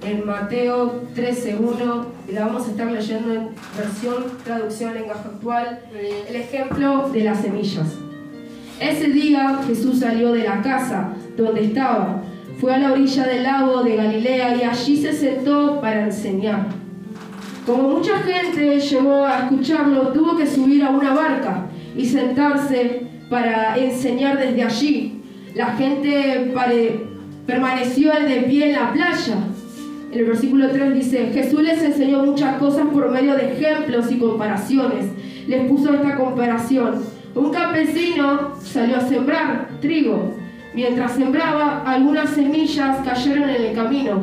en Mateo 13:1, y la vamos a estar leyendo en traducción lenguaje actual, el ejemplo de las semillas. Ese día Jesús salió de la casa donde estaba, fue a la orilla del lago de Galilea y allí se sentó para enseñar. Como mucha gente llegó a escucharlo, tuvo que subir a una barca y sentarse para enseñar desde allí. La gente permaneció de pie en la playa. En el versículo 3 dice: Jesús les enseñó muchas cosas por medio de ejemplos y comparaciones. Les puso esta comparación. Un campesino salió a sembrar trigo. Mientras sembraba, algunas semillas cayeron en el camino.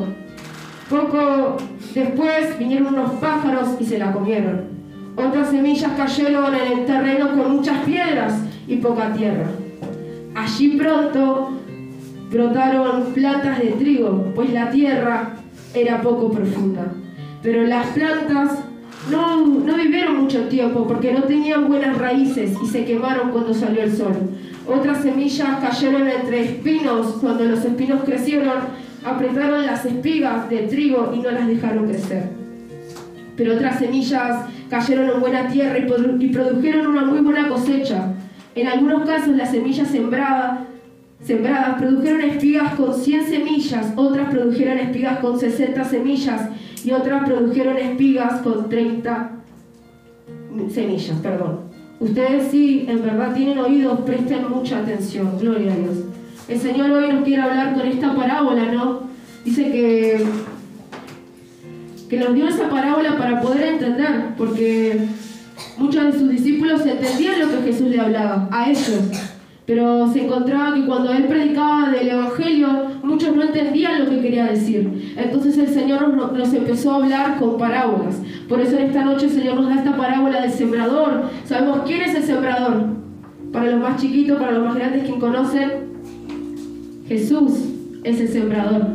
Poco después vinieron unos pájaros y se la comieron. Otras semillas cayeron en el terreno con muchas piedras y poca tierra. Allí pronto brotaron plantas de trigo, pues la tierra era poco profunda. Pero las plantas no vivieron mucho tiempo porque no tenían buenas raíces y se quemaron cuando salió el sol. Otras semillas cayeron entre espinos. Cuando los espinos crecieron, apretaron las espigas de trigo y no las dejaron crecer. Pero otras semillas cayeron en buena tierra y produjeron una muy buena cosecha. En algunos casos las semillas sembradas produjeron espigas con 100 semillas, otras produjeron espigas con 60 semillas y otras produjeron espigas con 30 semillas, Ustedes, si en verdad tienen oídos, presten mucha atención. Gloria a Dios. El Señor hoy nos quiere hablar con esta parábola, ¿no? Dice que nos dio esa parábola para poder entender, porque muchos de sus discípulos entendían lo que Jesús le hablaba a ellos, pero se encontraba que cuando Él predicaba del Evangelio, muchos no entendían lo que quería decir. Entonces el Señor nos empezó a hablar con parábolas. Por eso en esta noche el Señor nos da esta parábola del sembrador. ¿Sabemos quién es el sembrador? Para los más chiquitos, para los más grandes, ¿quién conocen? Jesús es el sembrador.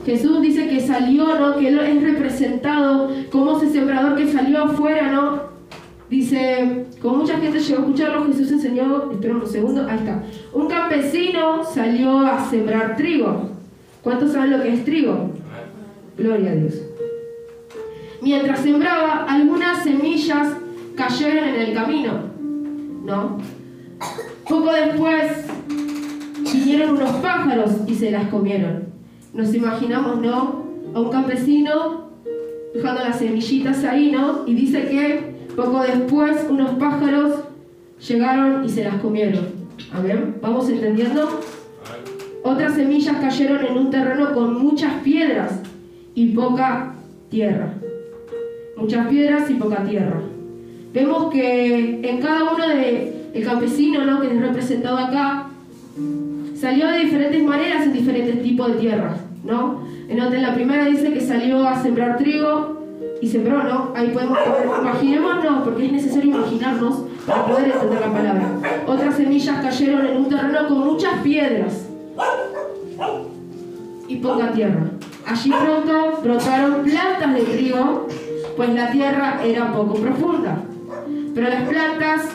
Jesús dice que salió, ¿no? Que Él es representado como ese sembrador que salió afuera, ¿no? Dice, como mucha gente llegó a escucharlo, Jesús enseñó, esperen un segundo, ahí está. Un campesino salió a sembrar trigo. ¿Cuántos saben lo que es trigo? Gloria a Dios. Mientras sembraba, algunas semillas cayeron en el camino, ¿no? Poco después vinieron unos pájaros y se las comieron. Nos imaginamos, ¿no? A un campesino dejando las semillitas ahí, ¿no? Y dice que poco después unos pájaros llegaron y se las comieron. ¿Amén? ¿Vamos entendiendo? Otras semillas cayeron en un terreno con muchas piedras y poca tierra. Muchas piedras y poca tierra. Vemos que en cada uno el campesino, ¿no? Que es representado acá, salió de diferentes maneras en diferentes tipos de tierras, ¿no? En la primera dice que salió a sembrar trigo y sembró, ¿no? Ahí podemos imaginémonos, porque es necesario imaginarnos para poder entender la palabra. Otras semillas cayeron en un terreno con muchas piedras y poca tierra. Allí pronto brotaron plantas de trigo, pues la tierra era poco profunda. Pero las plantas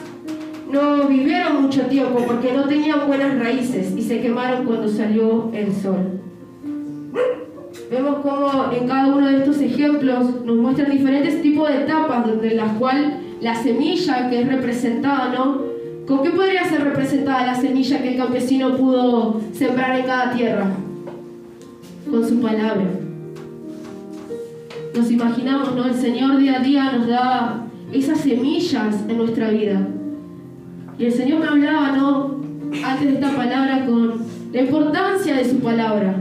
no vivieron mucho tiempo porque no tenían buenas raíces y se quemaron cuando salió el sol. Vemos cómo en cada uno de estos ejemplos nos muestran diferentes tipos de etapas en las cuales la semilla que es representada, ¿no? ¿Con qué podría ser representada la semilla que el campesino pudo sembrar en cada tierra? Con su palabra. Nos imaginamos, ¿no? El Señor día a día nos da esas semillas en nuestra vida. Y el Señor me hablaba, ¿no? Antes de esta palabra, con la importancia de su palabra,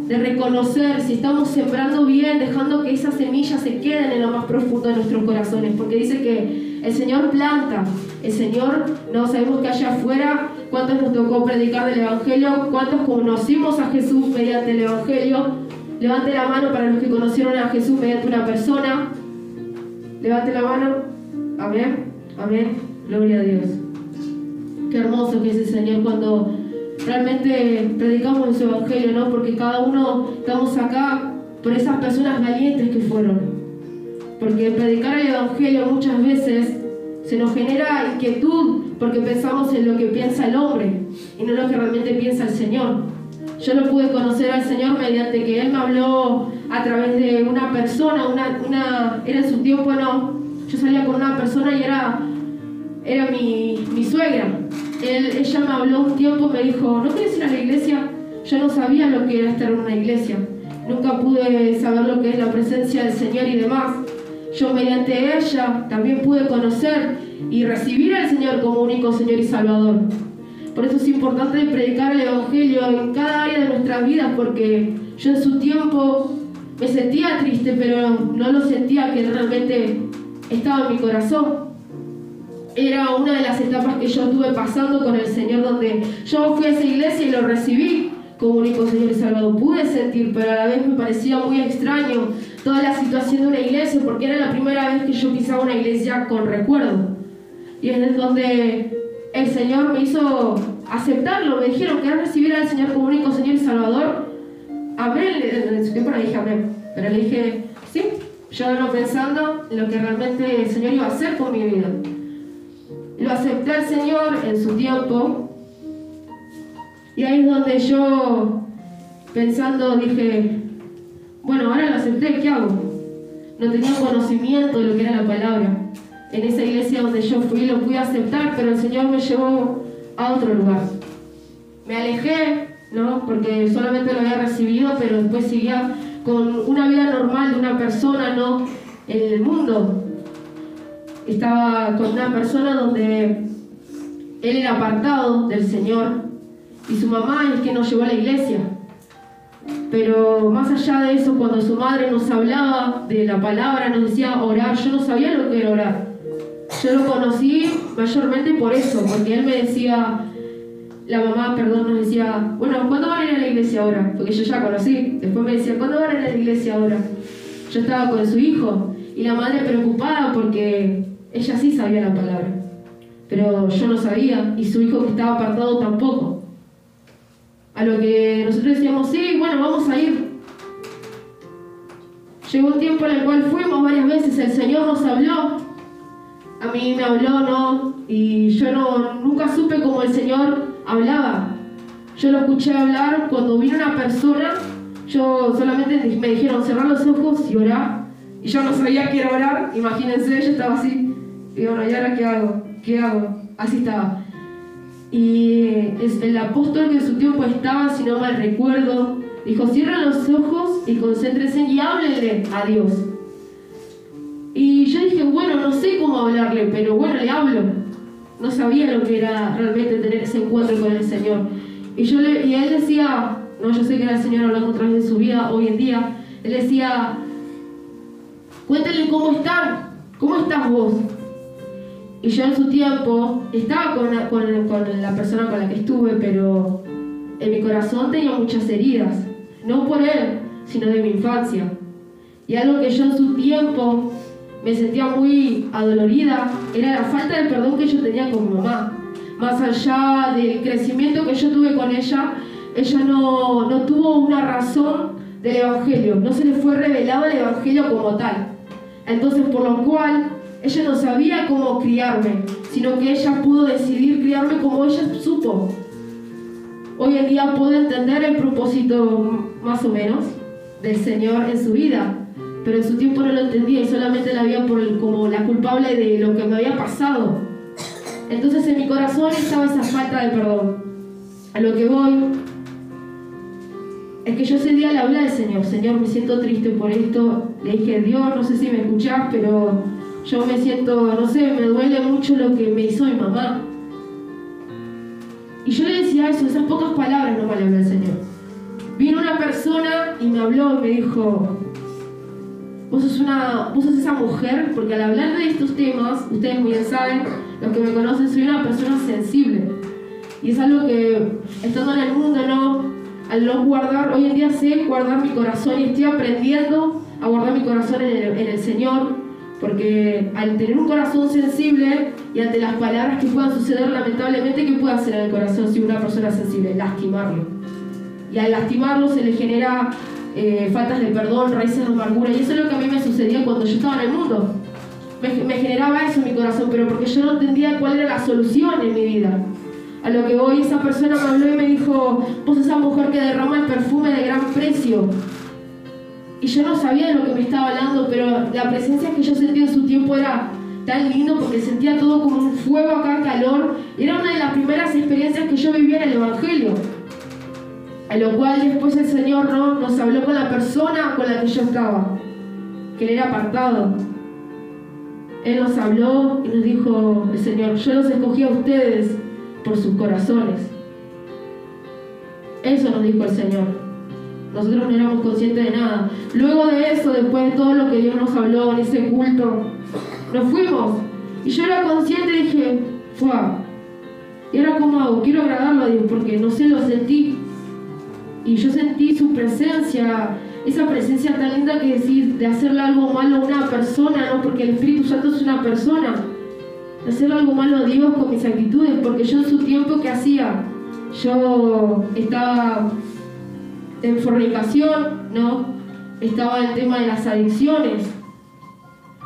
de reconocer si estamos sembrando bien, dejando que esas semillas se queden en lo más profundo de nuestros corazones, porque dice que el Señor planta, el Señor, no sabemos que allá afuera, cuántos nos tocó predicar del Evangelio, cuántos conocimos a Jesús mediante el Evangelio. Levante la mano para los que conocieron a Jesús mediante una persona. Levante la mano. Amén, amén, gloria a Dios. Qué hermoso que es el Señor cuando realmente predicamos en su Evangelio, ¿no? Porque cada uno estamos acá por esas personas valientes que fueron. Porque predicar el Evangelio muchas veces se nos genera inquietud porque pensamos en lo que piensa el hombre y no en lo que realmente piensa el Señor. Yo lo pude conocer al Señor mediante que Él me habló a través de una persona, era en su tiempo, no, yo salía con una persona y era mi suegra. Ella me habló un tiempo, me dijo, ¿no quieres ir a la iglesia? Yo no sabía lo que era estar en una iglesia. Nunca pude saber lo que es la presencia del Señor y demás. Yo mediante ella también pude conocer y recibir al Señor como único Señor y Salvador. Por eso es importante predicar el Evangelio en cada área de nuestras vidas, porque yo en su tiempo me sentía triste, pero no lo sentía que realmente estaba en mi corazón. Era una de las etapas que yo estuve pasando con el Señor, donde yo fui a esa iglesia y lo recibí como único Señor y Salvador. Pude sentir, pero a la vez me parecía muy extraño toda la situación de una iglesia, porque era la primera vez que yo pisaba una iglesia con recuerdo. Y es desde donde el Señor me hizo aceptarlo. Me dijeron, ¿querés recibir al Señor como único Señor y Salvador? Amén. En su tiempo le dije amén, pero le dije, sí, yo no pensando en lo que realmente el Señor iba a hacer con mi vida. Lo acepté al Señor en su tiempo, y ahí es donde yo, pensando, dije, bueno, ahora lo acepté, ¿qué hago? No tenía conocimiento de lo que era la palabra. En esa iglesia donde yo fui lo pude aceptar, pero el Señor me llevó a otro lugar. Me alejé, ¿no? Porque solamente lo había recibido, pero después seguía con una vida normal de una persona, ¿no? En el mundo. Estaba con una persona donde él era apartado del Señor y su mamá es que nos llevó a la iglesia. Pero más allá de eso, cuando su madre nos hablaba de la palabra, nos decía orar, yo no sabía lo que era orar. Yo lo conocí mayormente por eso, porque él me decía, la mamá, perdón, nos decía, bueno, ¿cuándo van a ir a la iglesia ahora? Porque yo ya conocí. Después me decía, ¿cuándo van a ir a la iglesia ahora? Yo estaba con su hijo y la madre preocupada porque ella sí sabía la palabra, pero yo no sabía, y su hijo que estaba apartado tampoco. A lo que nosotros decíamos, sí, bueno, vamos a ir. Llegó un tiempo en el cual fuimos varias veces, el Señor nos habló, a mí me habló, ¿no? Y yo nunca supe cómo el Señor hablaba. Yo lo escuché hablar cuando vino una persona, yo solamente me dijeron cerrar los ojos y orar, y yo no sabía qué era orar, imagínense, yo estaba así. Y bueno, ¿y ahora qué hago? ¿Qué hago? Así estaba. Y el apóstol que en su tiempo estaba, si no mal recuerdo, dijo, cierren los ojos y concéntrense y háblenle a Dios. Y yo dije, bueno, no sé cómo hablarle, pero bueno, le hablo. No sabía lo que era realmente tener ese encuentro con el Señor. Y él decía, no, yo sé que era el Señor hablando otra vez de su vida hoy en día, él decía, cuéntenle cómo están, cómo estás vos. Y yo en su tiempo estaba con la persona con la que estuve, pero en mi corazón tenía muchas heridas, no por él, sino de mi infancia. Y algo que yo en su tiempo me sentía muy adolorida era la falta de perdón que yo tenía con mi mamá. Más allá del crecimiento que yo tuve con ella no tuvo una razón del Evangelio, no se le fue revelado el Evangelio como tal. Entonces, por lo cual, ella no sabía cómo criarme, sino que ella pudo decidir criarme como ella supo. Hoy en día puedo entender el propósito, más o menos, del Señor en su vida, pero en su tiempo no lo entendía y solamente la veía como la culpable de lo que me había pasado. Entonces en mi corazón estaba esa falta de perdón. A lo que voy es que yo ese día le hablé al Señor, Señor, me siento triste por esto. Le dije, Dios, no sé si me escuchás, pero yo me siento, no sé, me duele mucho lo que me hizo mi mamá. Y yo le decía eso, esas pocas palabras no me le hablé al Señor. Vino una persona y me habló y me dijo, vos sos esa mujer, porque al hablar de estos temas, ustedes muy bien saben, los que me conocen, soy una persona sensible. Y es algo que, estando en el mundo, al no guardar, hoy en día sé guardar mi corazón y estoy aprendiendo a guardar mi corazón en el Señor, porque al tener un corazón sensible y ante las palabras que puedan suceder, lamentablemente, ¿qué puede hacer en el corazón si una persona es sensible? Lastimarlo. Y al lastimarlo se le genera faltas de perdón, raíces de amargura, y eso es lo que a mí me sucedía cuando yo estaba en el mundo. Me generaba eso en mi corazón, pero porque yo no entendía cuál era la solución en mi vida. A lo que hoy esa persona me habló y me dijo: vos esa mujer que derrama el perfume de gran precio. Y yo no sabía de lo que me estaba hablando, pero la presencia que yo sentí en su tiempo era tan lindo porque sentía todo como un fuego acá, calor. Era una de las primeras experiencias que yo vivía en el Evangelio. A lo cual después el Señor nos habló con la persona con la que yo estaba, que él era apartado. Él nos habló y nos dijo el Señor: yo los escogí a ustedes por sus corazones. Eso nos dijo el Señor. Nosotros no éramos conscientes de nada. Luego de eso, después de todo lo que Dios nos habló en ese culto, nos fuimos. Y yo era consciente y dije: ¡fua! ¿Y ahora cómo hago? Quiero agradarlo a Dios porque no sé, lo sentí. Y yo sentí su presencia, esa presencia tan linda que decís de hacerle algo malo a una persona, ¿no? Porque el Espíritu Santo es una persona. De hacerle algo malo a Dios con mis actitudes, porque yo en su tiempo, ¿qué hacía? Yo estaba en fornicación, ¿no? Estaba en el tema de las adicciones.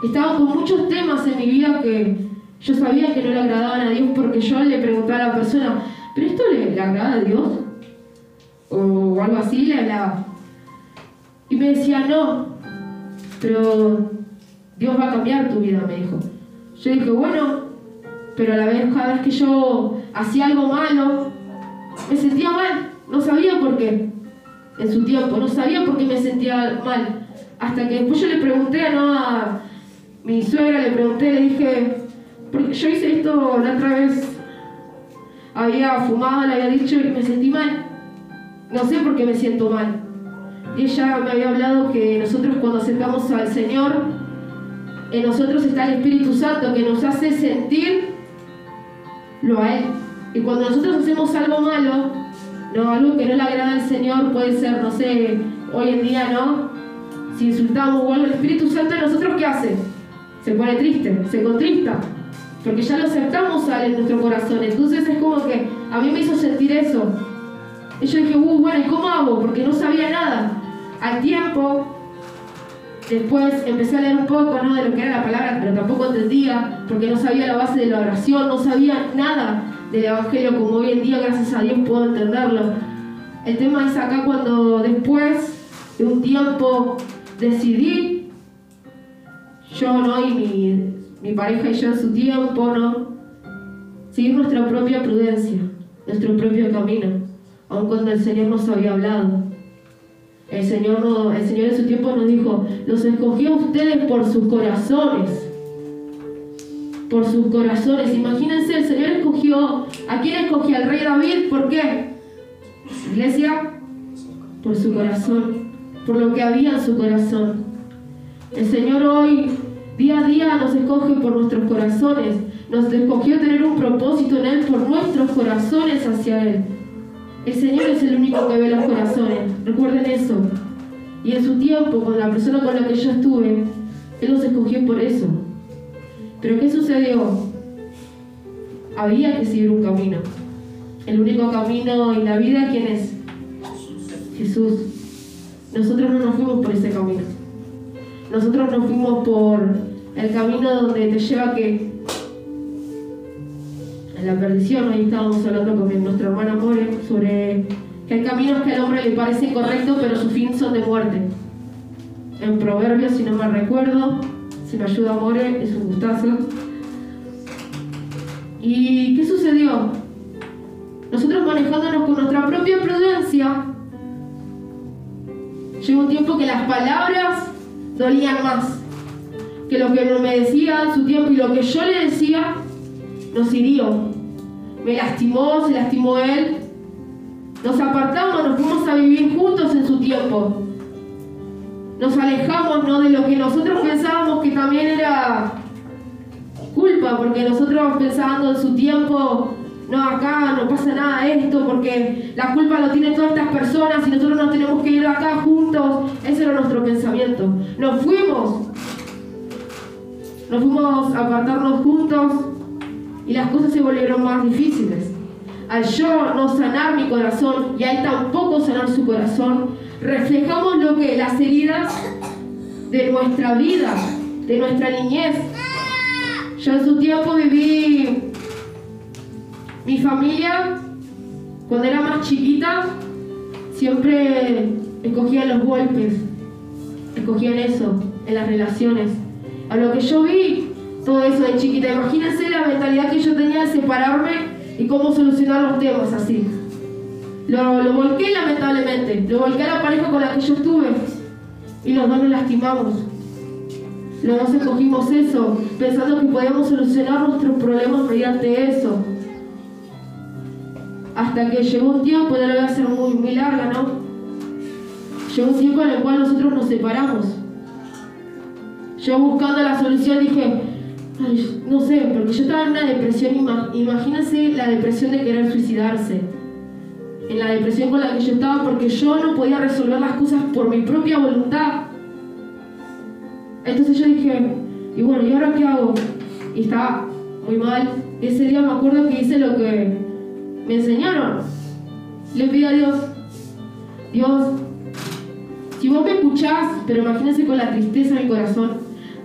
Estaba con muchos temas en mi vida que yo sabía que no le agradaban a Dios, porque yo le preguntaba a la persona: ¿pero esto le agrada a Dios? O algo así, le hablaba. Y me decía: no, pero Dios va a cambiar tu vida, me dijo. Yo dije: bueno, pero a la vez, cada vez que yo hacía algo malo, me sentía mal. No sabía por qué. En su tiempo, no sabía por qué me sentía mal. Hasta que después yo le pregunté a mi suegra, le dije: porque yo hice esto la otra vez, había fumado, le había dicho, y me sentí mal. No sé por qué me siento mal. Y ella me había hablado que nosotros, cuando acercamos al Señor, en nosotros está el Espíritu Santo que nos hace sentirlo a Él. Y cuando nosotros hacemos algo malo, no, algo que no le agrada al Señor, puede ser, no sé, hoy en día, ¿no? Si insultamos o algo, el Espíritu Santo en nosotros, ¿qué hace? Se pone triste, se contrista, porque ya lo aceptamos a Él en nuestro corazón. Entonces es como que a mí me hizo sentir eso. Y yo dije: bueno, ¿y cómo hago? Porque no sabía nada. Al tiempo, después empecé a leer un poco, ¿no?, de lo que era la palabra, pero tampoco entendía, porque no sabía la base de la oración, no sabía nada del Evangelio como hoy en día, gracias a Dios, puedo entenderlo. El tema es acá cuando después de un tiempo decidí, yo, ¿no?, y mi pareja y yo en su tiempo, ¿no?, seguir nuestra propia prudencia, nuestro propio camino, aun cuando el Señor nos había hablado. El Señor en su tiempo nos dijo: los escogió a ustedes por sus corazones. Por sus corazones. Imagínense, el Señor escogió. ¿A quién escogió? Al rey David. ¿Por qué? Iglesia, por su corazón, por lo que había en su corazón. El Señor hoy, día a día, nos escoge por nuestros corazones. Nos escogió tener un propósito en Él por nuestros corazones hacia Él. El Señor es el único que ve los corazones, recuerden eso. Y en su tiempo, con la persona con la que yo estuve, Él nos escogió por eso. Pero ¿qué sucedió? Había que seguir un camino. El único camino en la vida, ¿quién es? Jesús. Nosotros no nos fuimos por ese camino. Nosotros nos fuimos por el camino donde te lleva a la perdición. Hoy estábamos hablando con nuestra hermana More sobre que hay caminos que al hombre le parecen correctos, pero su fin son de muerte. En Proverbios, si no me recuerdo, si me ayuda More, es un gustazo. ¿Y qué sucedió? Nosotros, manejándonos con nuestra propia prudencia, llegó un tiempo que las palabras dolían más que lo que me decía en su tiempo, y lo que yo le decía nos hirió, me lastimó, se lastimó él. Nos apartamos, nos fuimos a vivir juntos en su tiempo. Nos alejamos, ¿no?, de lo que nosotros pensábamos que también era culpa, porque nosotros pensábamos en su tiempo: no, acá no pasa nada de esto, porque la culpa lo tienen todas estas personas y nosotros nos tenemos que ir de acá juntos. Ese era nuestro pensamiento. Nos fuimos a apartarnos juntos y las cosas se volvieron más difíciles. Al yo no sanar mi corazón y a él tampoco sanar su corazón, reflejamos lo que las heridas de nuestra vida, de nuestra niñez. Yo en su tiempo viví Mi familia, cuando era más chiquita, siempre escogían los golpes, escogían eso en las relaciones. A lo que yo vi, todo eso de chiquita, imagínense la mentalidad que yo tenía de separarme y cómo solucionar los temas así. Lo volqué lamentablemente, lo volqué a la pareja con la que yo estuve y los dos nos lastimamos. Los dos escogimos eso, pensando que podíamos solucionar nuestros problemas mediante eso. Hasta que llegó un tiempo, no lo voy a hacer muy larga, ¿no? Llegó un tiempo en el cual nosotros nos separamos. Yo buscando la solución dije, ay, no sé, porque yo estaba en una depresión, imagínense la depresión de querer suicidarse. En la depresión con la que yo estaba porque yo no podía resolver las cosas por mi propia voluntad. Entonces yo dije, y bueno, ¿y ahora qué hago? Y estaba muy mal. Ese día me acuerdo que hice lo que me enseñaron. Le pido a Dios, Dios, si vos me escuchás, pero imagínense con la tristeza en mi corazón,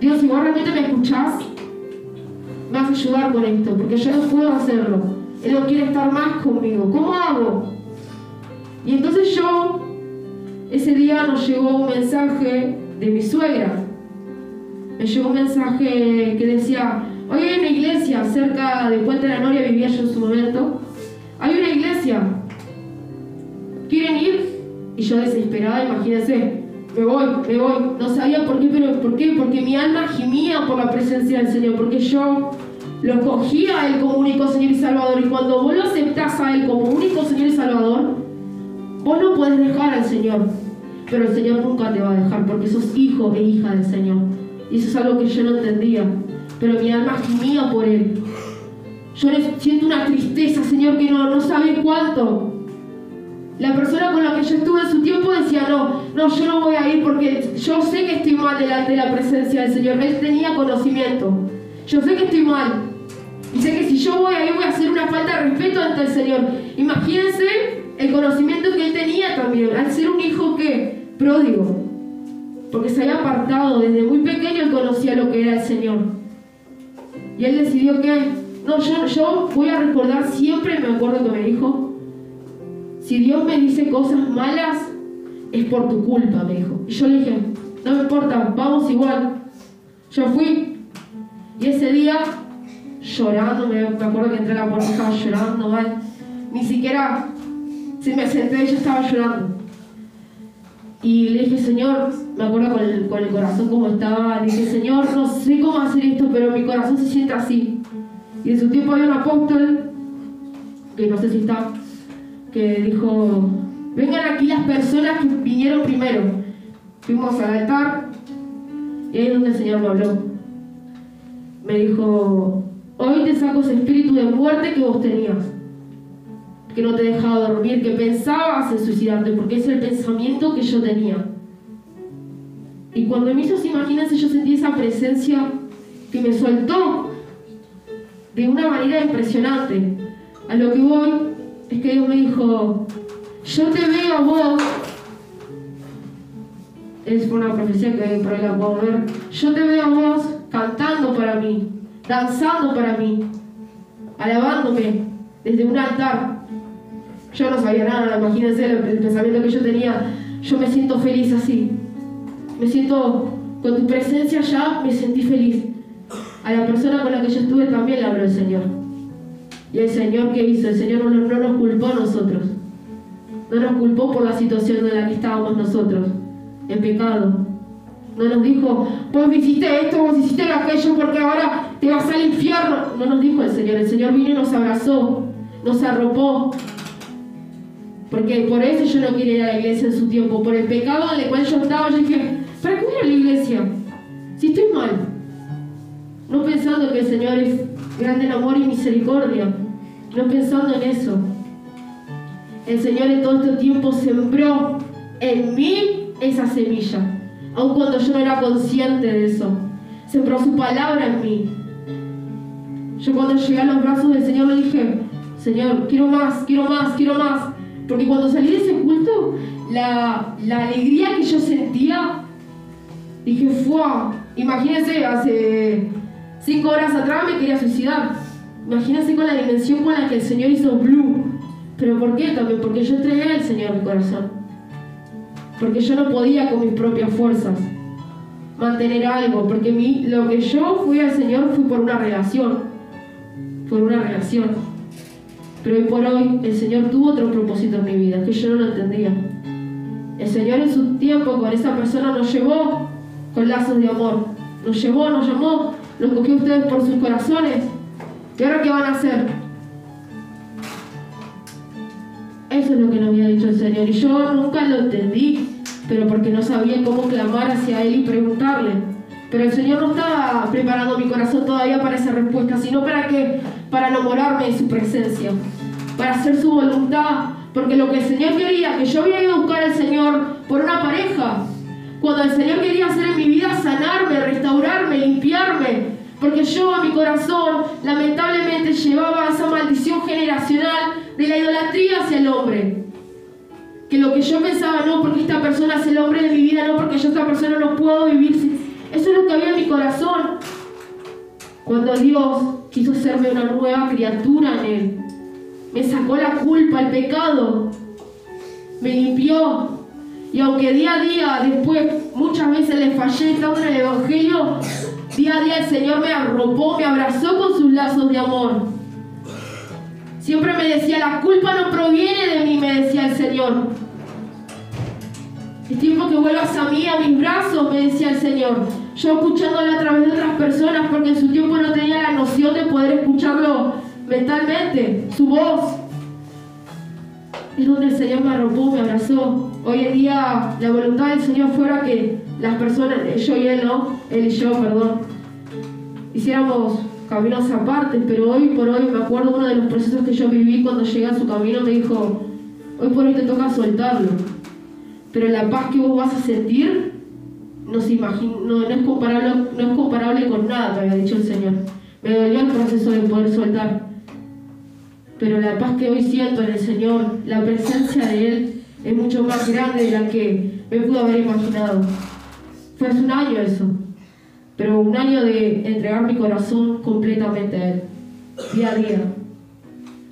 Dios, si vos realmente me escuchás, me vas a ayudar con esto, porque yo no puedo hacerlo. Él no quiere estar más conmigo. ¿Cómo hago? Y entonces ese día nos llegó un mensaje de mi suegra. Me llegó un mensaje que decía, hoy hay una iglesia cerca de Puente de la Noria, vivía yo en su momento. Hay una iglesia. ¿Quieren ir? Y yo desesperada, imagínense, me voy. No sabía por qué, pero ¿por qué? Porque mi alma gemía por la presencia del Señor, porque yo lo cogía a Él como único Señor y Salvador. Y cuando vos lo aceptás a Él como único Señor y Salvador, vos no podés dejar al Señor, pero el Señor nunca te va a dejar, porque sos hijo e hija del Señor. Y eso es algo que yo no entendía, pero mi alma gemía por Él. Yo siento una tristeza, Señor, que no sabes cuánto. La persona con la que yo estuve en su tiempo decía, no, yo no voy a ir porque yo sé que estoy mal delante de la presencia del Señor. Él tenía conocimiento. Yo sé que estoy mal. Y sé que si yo voy a ir voy a hacer una falta de respeto ante el Señor. Imagínense el conocimiento que él tenía también, al ser un hijo que pródigo. Porque se había apartado, desde muy pequeño él conocía lo que era el Señor. Y él decidió que, no, yo voy a recordar siempre, me acuerdo que me dijo, si Dios me dice cosas malas, es por tu culpa, me dijo. Y yo le dije, no me importa, vamos igual. Yo fui, y ese día, llorando, me acuerdo que entré a la puerta, estaba llorando mal. Ni siquiera se me senté, yo estaba llorando. Y le dije, Señor, me acuerdo con el corazón como estaba, le dije, Señor, no sé cómo hacer esto, pero mi corazón se siente así. Y en su tiempo había un apóstol, que no sé si está, que dijo, vengan aquí las personas que vinieron primero. Fuimos al altar, y ahí es donde el Señor me habló. Me dijo, hoy te saco ese espíritu de muerte que vos tenías, que no te dejaba dormir, que pensabas en suicidarte, porque ese es el pensamiento que yo tenía. Y cuando me hizo así, imagínense, yo sentí esa presencia que me soltó de una manera impresionante. A lo que voy es que Dios me dijo, yo te veo a vos, es una profecía que por ahí la puedo ver, yo te veo a vos cantando para mí, danzando para mí, alabándome desde un altar. Yo no sabía nada, imagínense el pensamiento que yo tenía. Yo me siento feliz así. Me siento, con tu presencia ya me sentí feliz. A la persona con la que yo estuve también le habló el Señor. Y el Señor, ¿qué hizo? El Señor no nos culpó a nosotros. No nos culpó por la situación en la que estábamos nosotros, en pecado. No nos dijo, vos hiciste esto, vos hiciste aquello, porque ahora te vas al infierno. No nos dijo el Señor. El Señor vino y nos abrazó, nos arropó. Porque por eso yo no quería ir a la iglesia en su tiempo, por el pecado en el cual yo estaba. Yo dije, ¿para qué voy a la iglesia? Si estoy mal. No pensando que el Señor es grande en amor y misericordia. No pensando en eso. El Señor en todo este tiempo sembró en mí esa semilla. Aun cuando yo no era consciente de eso. Sembró su palabra en mí. Yo cuando llegué a los brazos del Señor le dije, Señor, quiero más, quiero más, quiero más. Porque cuando salí de ese culto, la alegría que yo sentía, dije, ¡fua! Imagínense, hace 5 horas atrás me quería suicidar. Imagínense con la dimensión con la que el Señor hizo Blue. ¿Pero por qué también? Porque yo entregué al Señor mi corazón. Porque yo no podía con mis propias fuerzas mantener algo. Porque lo que yo fui al Señor fue por una relación. Por una relación. Pero hoy por hoy el Señor tuvo otro propósito en mi vida, que yo no lo entendía. El Señor en su tiempo con esa persona nos llevó con lazos de amor. Nos llevó, nos llamó, los cogió a ustedes por sus corazones. ¿Y ahora qué van a hacer? Eso es lo que nos había dicho el Señor. Y yo nunca lo entendí, pero porque no sabía cómo clamar hacia Él y preguntarle. Pero el Señor no estaba preparando mi corazón todavía para esa respuesta, sino para ¿qué? Para enamorarme de su presencia, para hacer su voluntad. Porque lo que el Señor quería, que yo había ido a buscar al Señor por una pareja, cuando el Señor quería hacer en mi vida sanarme, restaurarme, limpiarme, porque yo a mi corazón lamentablemente llevaba esa maldición generacional de la idolatría hacia el hombre. Que lo que yo pensaba, no, porque esta persona es el hombre de mi vida, no, porque yo esta persona no puedo vivir sin... Eso es lo que había en mi corazón. Cuando Dios quiso hacerme una nueva criatura en Él, me sacó la culpa, el pecado, me limpió. Y aunque día a día, después, muchas veces le fallé estando en el Evangelio, día a día el Señor me arropó, me abrazó con sus lazos de amor. Siempre me decía, la culpa no proviene de mí, me decía el Señor. Es tiempo que vuelvas a mí, a mis brazos, me decía el Señor. Yo escuchándolo a través de otras personas, porque en su tiempo no tenía la noción de poder escucharlo mentalmente, su voz. Es donde el Señor me arropó, me abrazó. Hoy en día la voluntad del Señor fuera que las personas, yo y Él, ¿no? Él y yo, perdón, hiciéramos caminos aparte, pero hoy por hoy me acuerdo uno de los procesos que yo viví cuando llegué a su camino, me dijo, hoy por hoy te toca soltarlo, pero la paz que vos vas a sentir no es comparable con nada, me había dicho el Señor. Me dolió el proceso de poder soltar, pero la paz que hoy siento en el Señor, la presencia de Él, es mucho más grande de la que me pude haber imaginado. Fue hace un año eso, pero un año de entregar mi corazón completamente a Él, día a día.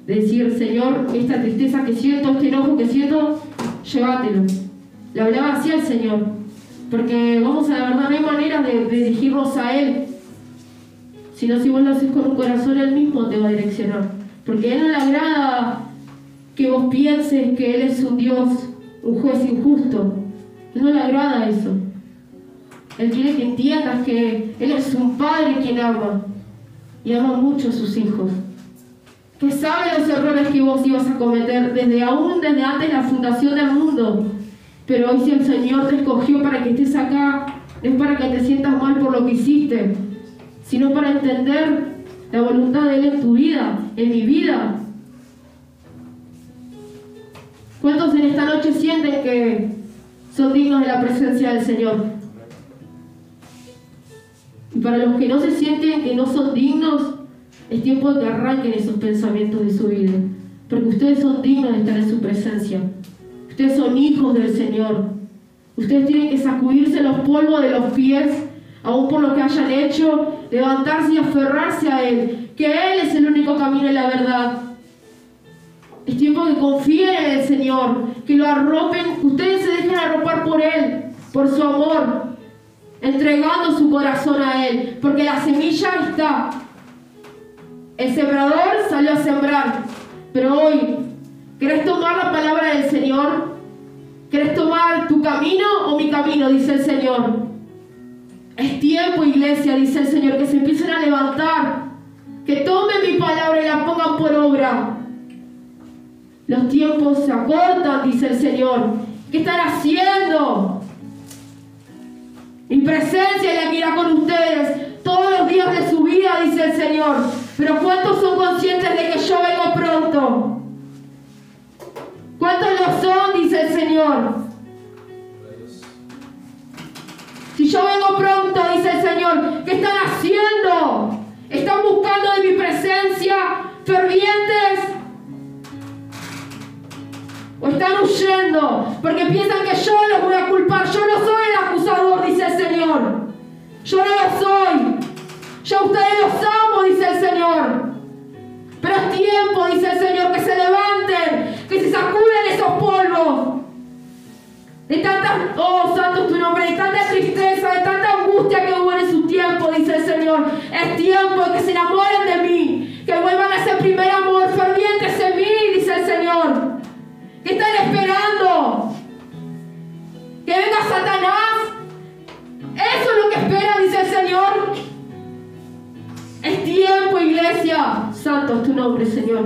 De decir, Señor, esta tristeza que siento, este enojo que siento, llévatelo. Le hablaba así al Señor, porque vamos a la verdad, no hay manera de dirigirnos a Él, sino si vos lo haces con un corazón, Él mismo te va a direccionar. Porque a Él no le agrada que vos pienses que Él es un Dios, un juez injusto. A Él no le agrada eso. Él quiere que entiendas que Él es un padre quien ama y ama mucho a sus hijos, que sabe los errores que vos ibas a cometer desde antes de la fundación del mundo. Pero hoy si el Señor te escogió para que estés acá, no es para que te sientas mal por lo que hiciste, sino para entender la voluntad de Él en tu vida, en mi vida. ¿Cuántos en esta noche sienten que son dignos de la presencia del Señor? Y para los que no se sienten que no son dignos, es tiempo de que arranquen esos pensamientos de su vida, porque ustedes son dignos de estar en su presencia. Ustedes son hijos del Señor. Ustedes tienen que sacudirse los polvos de los pies, aún por lo que hayan hecho, levantarse y aferrarse a Él, que Él es el único camino y la verdad. Es tiempo que confíen en el Señor, que lo arropen, que ustedes se dejen arropar por Él, por su amor, entregando su corazón a Él, porque la semilla está. El sembrador salió a sembrar, pero hoy, ¿querés tomar la palabra del Señor? ¿Querés tomar tu camino o mi camino? Dice el Señor. Es tiempo, iglesia, dice el Señor, que se empiecen a levantar, que tomen mi palabra y la pongan por obra. Los tiempos se acortan, dice el Señor. ¿Qué están haciendo? Mi presencia es la que irá con ustedes todos los días de su vida, dice el Señor. Pero ¿cuántos son conscientes de que yo vengo pronto? ¿Cuántos lo son? Dice el Señor. Si yo vengo pronto, dice el Señor, ¿qué están haciendo? ¿Están buscando de mi presencia fervientes? ¿O están huyendo? Porque piensan que yo los voy a culpar. Yo no soy el acusador, dice el Señor. Yo no lo soy. Yo a ustedes los amo, dice el Señor. tanta, oh santo es tu nombre, de tanta tristeza, de tanta angustia que hubo en su tiempo, dice el Señor. Es tiempo de que se enamoren de mí, que vuelvan a ese primer amor fervientes en mí, dice el Señor. Que están esperando que venga Satanás. Eso es lo que espera, dice el Señor. Es tiempo, iglesia. Santo es tu nombre, Señor.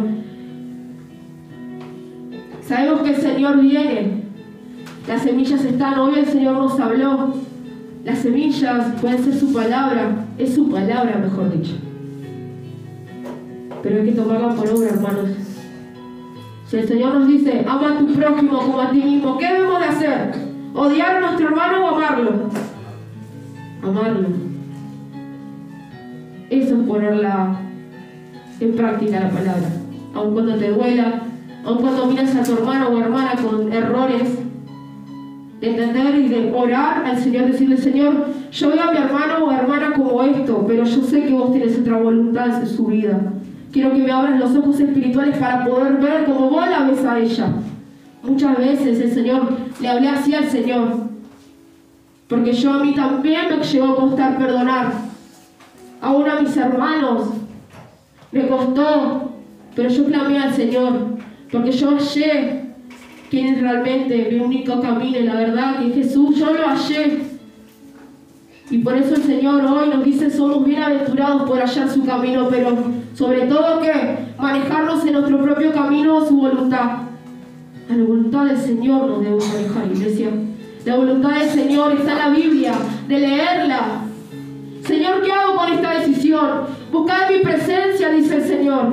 Sabemos que el Señor viene. Las semillas están. Hoy el Señor nos habló. Las semillas pueden ser su palabra. Es su palabra, mejor dicho. Pero hay que tomarla por obra, hermanos. Si el Señor nos dice, ama a tu prójimo como a ti mismo, ¿qué debemos de hacer? ¿Odiar a nuestro hermano o amarlo? Amarlo. Eso es ponerla en práctica, la palabra. Aun cuando te duela, aun cuando miras a tu hermano o hermana con errores, de entender y de orar al Señor, decirle, Señor, yo veo a mi hermano o hermana como esto, pero yo sé que vos tienes otra voluntad en su vida. Quiero que me abras los ojos espirituales para poder ver como vos la ves a ella. Muchas veces el Señor, le hablé así al Señor, porque yo a mí también me llegó a costar perdonar. Aún a mis hermanos me costó, pero yo clamé al Señor, porque yo hallé quién es realmente mi único camino, y la verdad que Jesús, yo lo hallé. Y por eso el Señor hoy nos dice, somos bienaventurados por hallar su camino, pero sobre todo que manejarnos en nuestro propio camino, su voluntad. A la voluntad del Señor nos debemos manejar, iglesia. La voluntad del Señor está en la Biblia, de leerla. Señor, ¿qué hago con esta decisión? Buscad mi presencia, dice el Señor.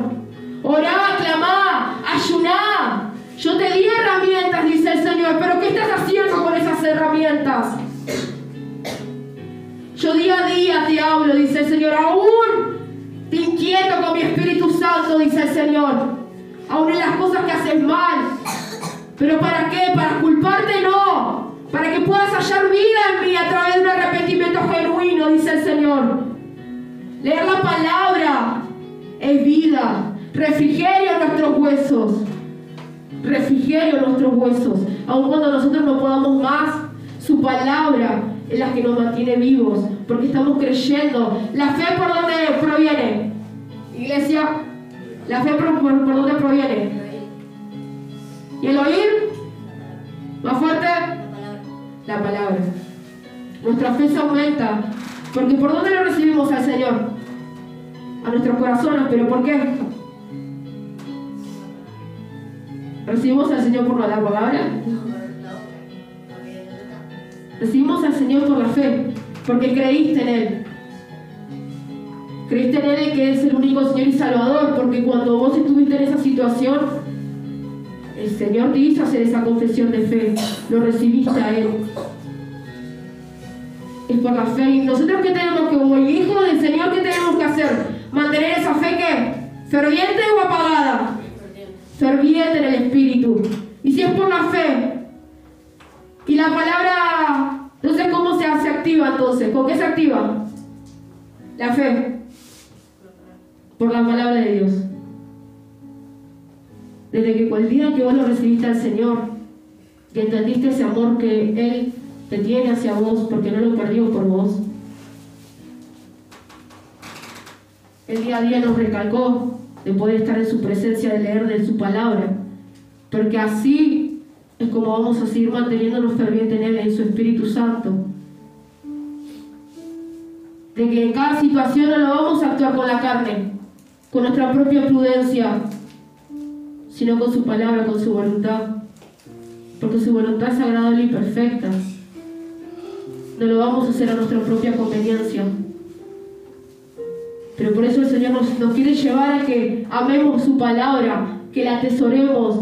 Orá, clamá, ayuná. Yo te di herramientas, dice el Señor, pero ¿qué estás haciendo con esas herramientas? Yo día a día te hablo, dice el Señor. Aún te inquieto con mi Espíritu Santo, dice el Señor. Aún en las cosas que haces mal. ¿Pero para qué? Para culparte, no. Para que puedas hallar vida en mí a través de un arrepentimiento genuino, dice el Señor. Leer la palabra es vida. Refrigerio en nuestros huesos. Refrigerio en nuestros huesos. Aun cuando nosotros no podamos más, su palabra es la que nos mantiene vivos, porque estamos creyendo. ¿La fe por dónde proviene? Iglesia, ¿la fe por dónde proviene? ¿Y el oír? ¿Más fuerte? La palabra. Nuestra fe se aumenta, porque ¿por dónde lo recibimos al Señor? A nuestros corazones. ¿Pero por qué? ¿Recibimos al Señor por la palabra? Recibimos al Señor por la fe, porque creíste en Él. Creíste en Él, que es el único Señor y Salvador, porque cuando vos estuviste en esa situación, el Señor te hizo hacer esa confesión de fe. Lo recibiste a Él. Es por la fe. ¿Y nosotros qué tenemos que, como hijos del Señor, qué tenemos que hacer? ¿Mantener esa fe qué? ¿Ferviente o apagada? Ferviente en el Espíritu. Y si es por la fe, y la palabra, entonces ¿cómo se activa entonces? ¿Con qué se activa? La fe. Por la palabra de Dios. Desde que el día que vos lo recibiste al Señor, que entendiste ese amor que Él te tiene hacia vos, porque no lo perdió por vos, el día a día nos recalcó de poder estar en su presencia, de leer de su palabra, porque así es como vamos a seguir manteniéndonos fervientes en Él, en su Espíritu Santo. De que en cada situación no lo vamos a actuar con la carne, con nuestra propia prudencia, sino con su palabra, con su voluntad, porque su voluntad es agradable y perfecta. No lo vamos a hacer a nuestra propia conveniencia, pero por eso el Señor nos quiere llevar a que amemos su palabra, que la atesoremos,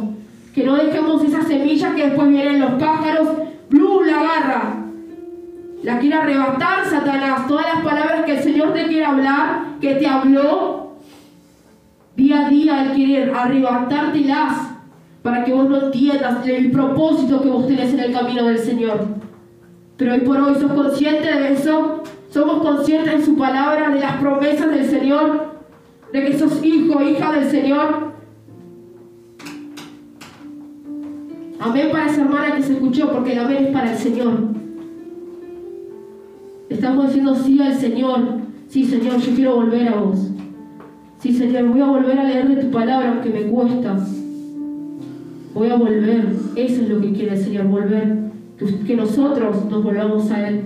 que no dejemos esas semillas que después vienen los pájaros, ¡blum!, la agarra, la quiere arrebatar Satanás. Todas las palabras que el Señor te quiere hablar, que te habló, día a día Él quiere arrebatártelas para que vos no entiendas el propósito que vos tenés en el camino del Señor. Pero hoy por hoy, ¿sos consciente de eso? ¿Somos conscientes de su palabra, de las promesas del Señor? ¿De que sos hijo o hija del Señor? Amén para esa hermana que se escuchó, porque el amén es para el Señor. Estamos diciendo sí al Señor. Sí, Señor, yo quiero volver a vos. Sí, Señor, voy a volver a leer de tu palabra, aunque me cuesta. Voy a volver. Eso es lo que quiere el Señor, volver. Que nosotros nos volvamos a Él.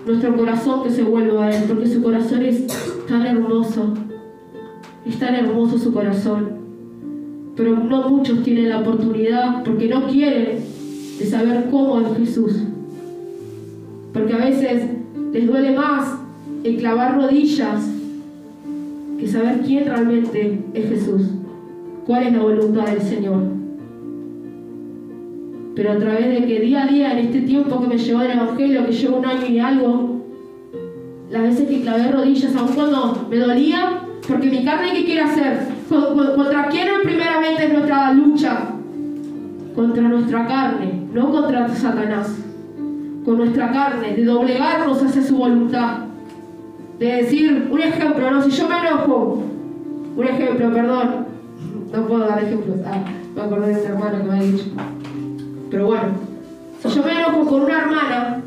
Nuestro corazón que se vuelva a Él, porque su corazón es tan hermoso. Es tan hermoso su corazón. Pero no muchos tienen la oportunidad, porque no quieren, de saber cómo es Jesús. Porque a veces les duele más el clavar rodillas que saber quién realmente es Jesús. Cuál es la voluntad del Señor. Pero a través de que día a día, en este tiempo que me llevó el Evangelio, que llevo 1 año y algo, las veces que clavé rodillas, aun cuando me dolía, porque mi carne, ¿qué quiere hacer? ¿Contra quién primeramente es nuestra lucha? Contra nuestra carne, no contra Satanás. Con nuestra carne, de doblegarnos hacia su voluntad. De decir, un ejemplo, no, si yo me enojo, un ejemplo, perdón, no puedo dar ejemplos, me acordé de un hermano que me ha dicho. Pero bueno, si yo me enojo con una hermana,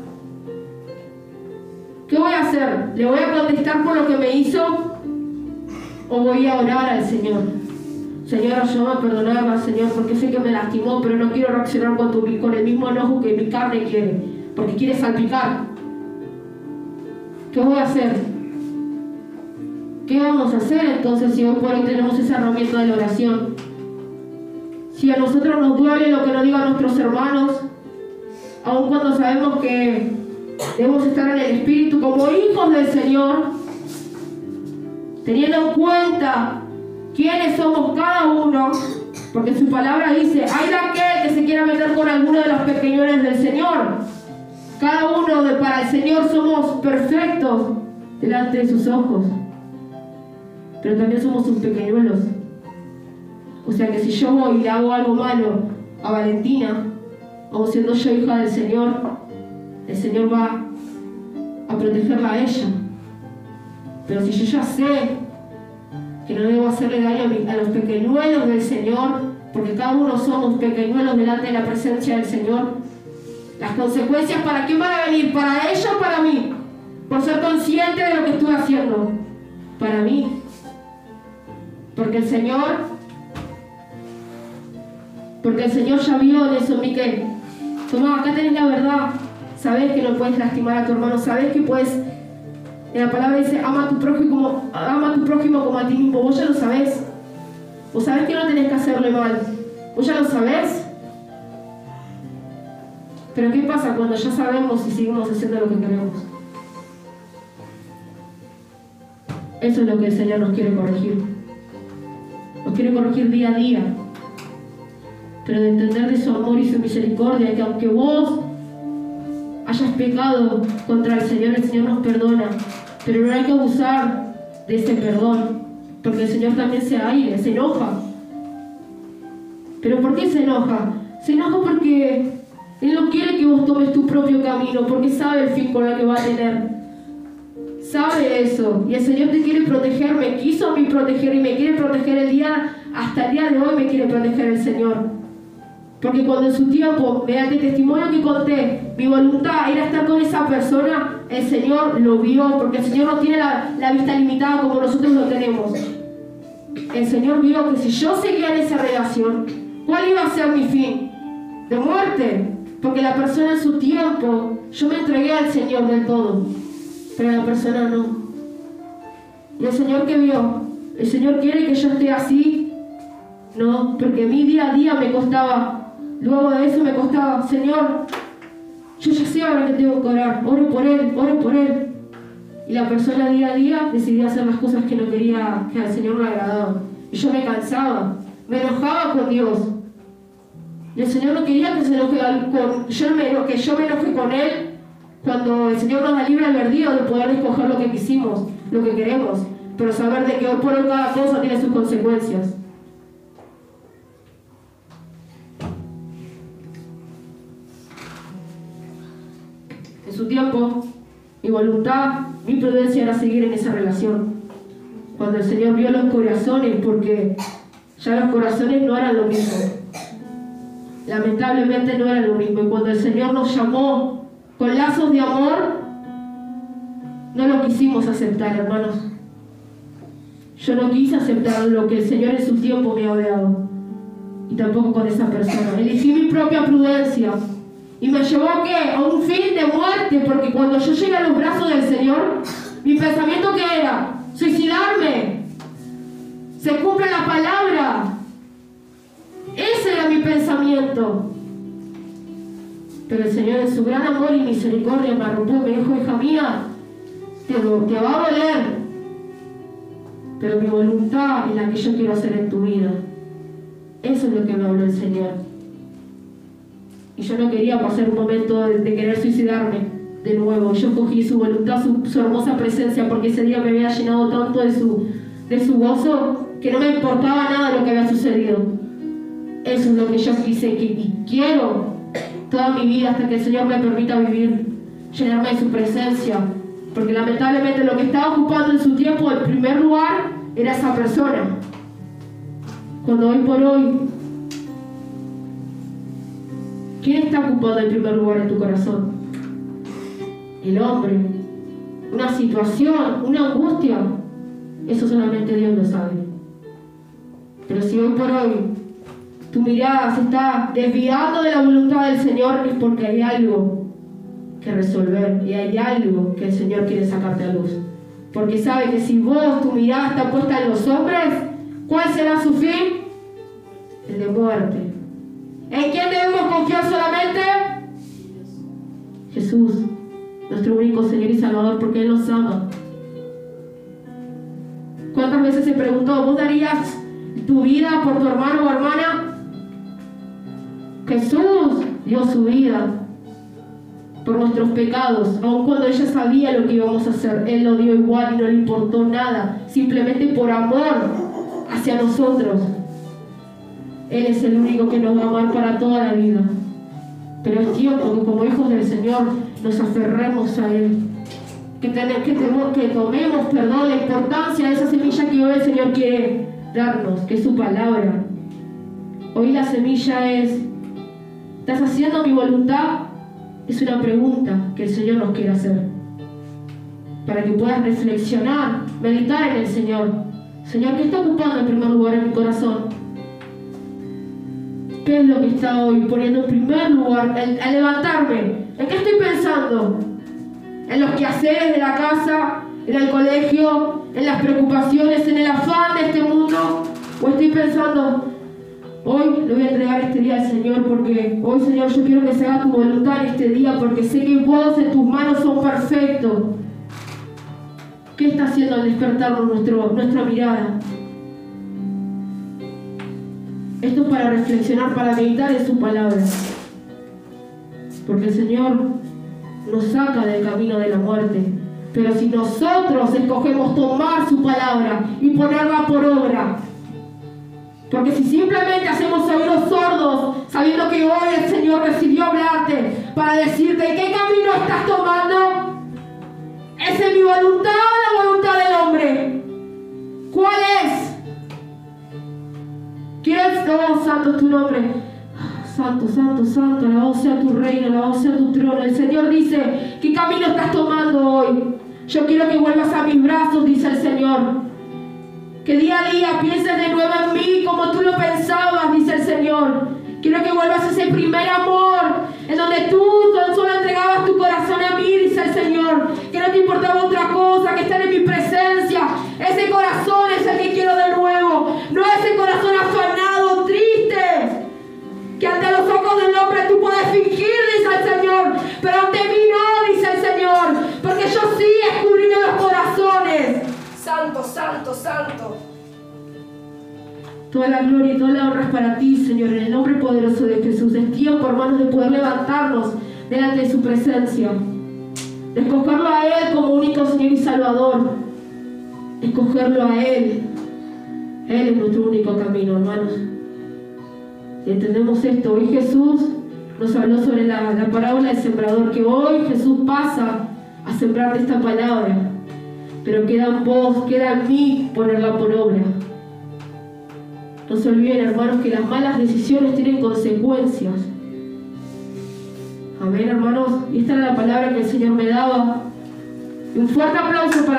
¿qué voy a hacer? ¿Le voy a contestar por lo que me hizo? ¿O voy a orar al Señor? Señor, ayúdame a perdonarla, Señor, porque sé que me lastimó, pero no quiero reaccionar con el mismo enojo que mi carne quiere, porque quiere salpicar. ¿Qué voy a hacer? ¿Qué vamos a hacer entonces si hoy por hoy tenemos esa herramienta de la oración? Si a nosotros nos duele lo que nos digan nuestros hermanos, aun cuando sabemos que debemos estar en el Espíritu como hijos del Señor, teniendo en cuenta quiénes somos cada uno, porque su palabra dice, hay de aquel que se quiera meter con alguno de los pequeñones del Señor. Cada uno para el Señor somos perfectos delante de sus ojos, pero también somos sus pequeñuelos. O sea que si yo voy y le hago algo malo a Valentina, aun siendo yo hija del Señor, el Señor va a protegerla a ella. Pero si yo ya sé que no debo hacerle daño a los pequeñuelos del Señor, porque cada uno somos pequeñuelos delante de la presencia del Señor, las consecuencias, ¿para quién van a venir? ¿Para ella o para mí? Por ser consciente de lo que estuve haciendo. Para mí. Porque el Señor ya vio en eso, Miquel. Tomá, acá tenés la verdad. Sabés que no puedes lastimar a tu hermano. Sabés que puedes... En la palabra dice, ama a tu prójimo como a ti mismo. Vos ya lo sabés. Vos sabés que no tenés que hacerle mal. Vos ya lo sabés. Pero ¿qué pasa cuando ya sabemos y seguimos haciendo lo que queremos? Eso es lo que el Señor nos quiere corregir. Nos quiere corregir día a día. Pero de entender de su amor y su misericordia, que aunque vos hayas pecado contra el Señor nos perdona. Pero no hay que abusar de ese perdón, porque el Señor también se aire, se enoja. ¿Pero por qué se enoja? Se enoja porque Él no quiere que vos tomes tu propio camino, porque sabe el fin con el que va a tener. Sabe eso. Y el Señor te quiere proteger, me quiso a mí proteger y me quiere proteger hasta el día de hoy me quiere proteger el Señor. Porque cuando en su tiempo, mediante el testimonio que conté, mi voluntad era estar con esa persona, el Señor lo vio, porque el Señor no tiene la vista limitada como nosotros lo tenemos. El Señor vio que si yo seguía en esa relación, ¿cuál iba a ser mi fin? De muerte. Porque la persona en su tiempo, yo me entregué al Señor del todo, pero la persona no. ¿Y el Señor qué vio? ¿El Señor quiere que yo esté así? No, porque mi día a día me costaba. Luego de eso me costaba, Señor, yo ya sé ahora que tengo que orar, oro por Él. Y la persona día a día decidía hacer las cosas que no quería, que al Señor le agradaban. Y yo me cansaba, me enojaba con Dios. Y el Señor no quería que que yo me enoje con Él cuando el Señor nos da libre albedrío de poder escoger lo que quisimos, lo que queremos, pero saber de que hoy por hoy cada cosa tiene sus consecuencias. En su tiempo, mi voluntad, mi prudencia era seguir en esa relación. Cuando el Señor vio los corazones, porque ya los corazones no eran lo mismo. lamentablemente no era lo mismo. Y cuando el Señor nos llamó con lazos de amor, no lo quisimos aceptar, hermanos. Yo no quise aceptar lo que el Señor en su tiempo me había dado, y tampoco con esa persona. Elegí mi propia prudencia y me llevó ¿a qué? A un fin de muerte, porque cuando yo llegué a los brazos del Señor, mi pensamiento ¿qué era? Suicidarme. Se cumple la palabra. Ese era mi pensamiento. Pero el Señor en su gran amor y misericordia me arropó y me dijo: hija mía, te va a doler, pero mi voluntad es la que yo quiero hacer en tu vida. Eso es lo que me habló el Señor. Y yo no quería pasar un momento de querer suicidarme de nuevo. Yo cogí su voluntad, su hermosa presencia, porque ese día me había llenado tanto de su gozo que no me importaba nada lo que había sucedido. Eso es lo que yo quise y quiero toda mi vida hasta que el Señor me permita vivir, llenarme de su presencia. Porque lamentablemente lo que estaba ocupando en su tiempo el primer lugar era esa persona. Cuando hoy por hoy, ¿quién está ocupando el primer lugar en tu corazón? El hombre. Una situación, una angustia. Eso solamente Dios lo sabe. Pero si hoy por hoy tu mirada se está desviando de la voluntad del Señor, es porque hay algo que resolver y hay algo que el Señor quiere sacarte a luz. Porque sabe que si vos, tu mirada está puesta en los hombres, ¿cuál será su fin? El de muerte. ¿En quién debemos confiar solamente? Jesús, nuestro único Señor y Salvador, porque Él nos ama. ¿Cuántas veces se preguntó: ¿vos darías tu vida por tu hermano o hermana? Jesús dio su vida por nuestros pecados, aun cuando ella sabía lo que íbamos a hacer. Él lo dio igual y no le importó nada, simplemente por amor hacia nosotros. Él es el único que nos va a amar para toda la vida. Pero es tiempo que como hijos del Señor nos aferremos a Él, que tomemos la importancia de esa semilla que hoy el Señor quiere darnos, que es su palabra. Hoy la semilla es: ¿estás haciendo mi voluntad? Es una pregunta que el Señor nos quiere hacer, para que puedas reflexionar, meditar en el Señor. Señor, ¿qué está ocupando en primer lugar en mi corazón? ¿Qué es lo que está hoy poniendo en primer lugar al levantarme? ¿En qué estoy pensando? ¿En los quehaceres de la casa, en el colegio, en las preocupaciones, en el afán de este mundo? ¿O estoy pensando: hoy le voy a entregar este día al Señor, porque hoy, Señor, yo quiero que se haga tu voluntad en este día, porque sé que vos en tus manos son perfectos? ¿Qué está haciendo al despertarnos nuestra mirada? Esto es para reflexionar, para meditar en su palabra. Porque el Señor nos saca del camino de la muerte. Pero si nosotros escogemos tomar su palabra y ponerla por obra, porque si simplemente hacemos oídos sordos, sabiendo que hoy el Señor decidió hablarte para decirte qué camino estás tomando, ¿es en mi voluntad o la voluntad del hombre? ¿Cuál es? ¿Quién es? Oh, santo es tu nombre. Santo, santo, santo, alabado sea tu reino, alabado sea tu trono. El Señor dice: ¿qué camino estás tomando hoy? Yo quiero que vuelvas a mis brazos, dice el Señor. Que día a día pienses de nuevo en mí como tú lo pensabas, dice el Señor. Quiero que vuelvas a ese primer amor, en donde tú tan solo entregabas tu corazón a mí, dice el Señor. Que no te importaba otra cosa que estar en mi presencia. Ese corazón es el que quiero de nuevo. No ese corazón afanado, triste, que ante los ojos del hombre tú puedes fingir, dice el Señor, pero ante mí no, dice el Señor, porque yo sí escudriño los corazones. Santo, santo, santo. Toda la gloria y toda la honra es para ti, Señor, en el nombre poderoso de Jesús. Es tiempo, hermanos, de poder levantarnos delante de su presencia, de escogerlo a Él como único Señor y Salvador, escogerlo a Él. Él es nuestro único camino, hermanos. Y entendemos esto. Hoy Jesús nos habló sobre la parábola del sembrador, que hoy Jesús pasa a sembrar esta palabra, pero queda en vos, queda en mí ponerla por obra. No se olviden, hermanos, que las malas decisiones tienen consecuencias. Amén, hermanos. Y esta era la palabra que el Señor me daba. Y un fuerte aplauso para